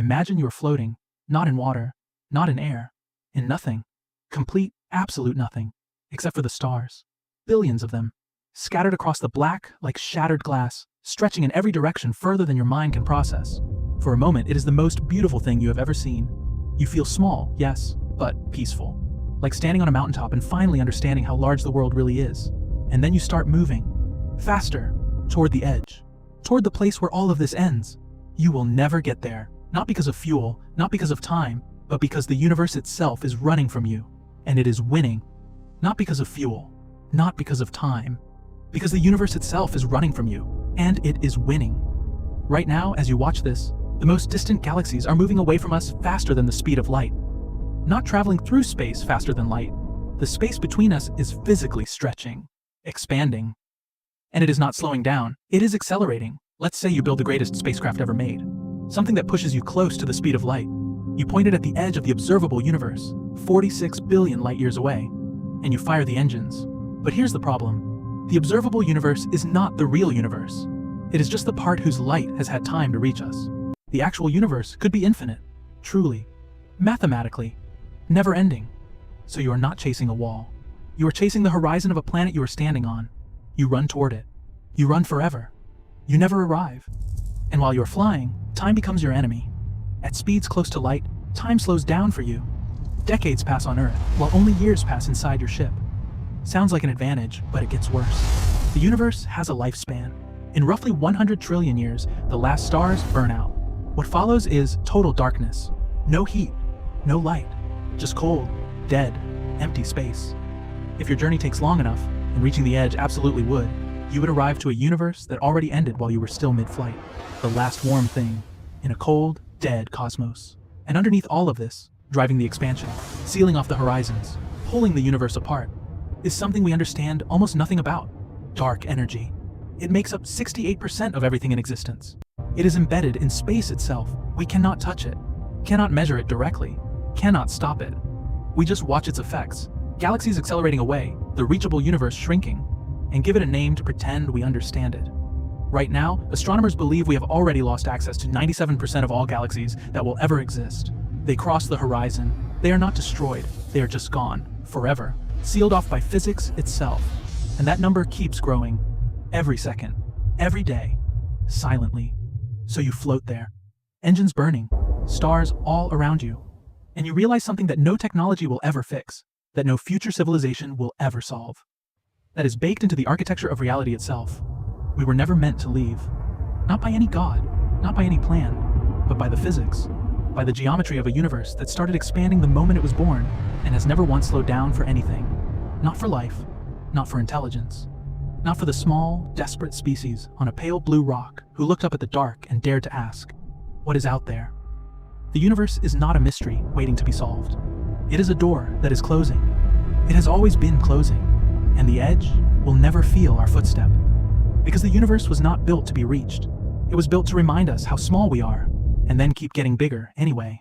Imagine you are floating, not in water, not in air, in nothing. Complete, absolute nothing, except for the stars. Billions of them, scattered across the black like shattered glass, stretching in every direction further than your mind can process. For a moment, it is the most beautiful thing you have ever seen. You feel small, yes, but peaceful. Like standing on a mountaintop and finally understanding how large the world really is. And then you start moving, faster, toward the edge, toward the place where all of this ends. You will never get there, not because of fuel, not because of time, but because the universe itself is running from you, and it is winning. Not because of fuel, not because of time, because the universe itself is running from you, and it is winning. Right now, as you watch this, the most distant galaxies are moving away from us faster than the speed of light. Not traveling through space faster than light. The space between us is physically stretching, expanding. And it is not slowing down, it is accelerating. Let's say you build the greatest spacecraft ever made. Something that pushes you close to the speed of light. You point it at the edge of the observable universe, 46 billion light years away, and you fire the engines. But here's the problem. The observable universe is not the real universe. It is just the part whose light has had time to reach us. The actual universe could be infinite, truly, mathematically, never ending. So you are not chasing a wall. You are chasing the horizon of a planet you are standing on. You run toward it. You run forever. You never arrive. And while you're flying, time becomes your enemy. At speeds close to light, time slows down for you. Decades pass on Earth, while only years pass inside your ship. Sounds like an advantage, but it gets worse. The universe has a lifespan. In roughly 100 trillion years, the last stars burn out. What follows is total darkness. No heat, no light, just cold, dead, empty space. If your journey takes long enough, and reaching the edge absolutely would, you would arrive to a universe that already ended while you were still mid-flight. The last warm thing, in a cold, dead cosmos. And underneath all of this, driving the expansion, sealing off the horizons, pulling the universe apart, is something we understand almost nothing about. Dark energy. It makes up 68% of everything in existence. It is embedded in space itself. We cannot touch it, cannot measure it directly, cannot stop it. We just watch its effects. Galaxies accelerating away, the reachable universe shrinking, and give it a name to pretend we understand it. Right now, astronomers believe we have already lost access to 97% of all galaxies that will ever exist. They cross the horizon. They are not destroyed. They are just gone, forever, sealed off by physics itself. And that number keeps growing, every second, every day, silently. So you float there, engines burning, stars all around you. And you realize something that no technology will ever fix, that no future civilization will ever solve. That is baked into the architecture of reality itself. We were never meant to leave. Not by any god, not by any plan, but by the physics, by the geometry of a universe that started expanding the moment it was born and has never once slowed down for anything. Not for life, not for intelligence, not for the small, desperate species on a pale blue rock who looked up at the dark and dared to ask, what is out there? The universe is not a mystery waiting to be solved. It is a door that is closing. It has always been closing, and the edge will never feel our footstep. Because the universe was not built to be reached. It was built to remind us how small we are, and then keep getting bigger anyway.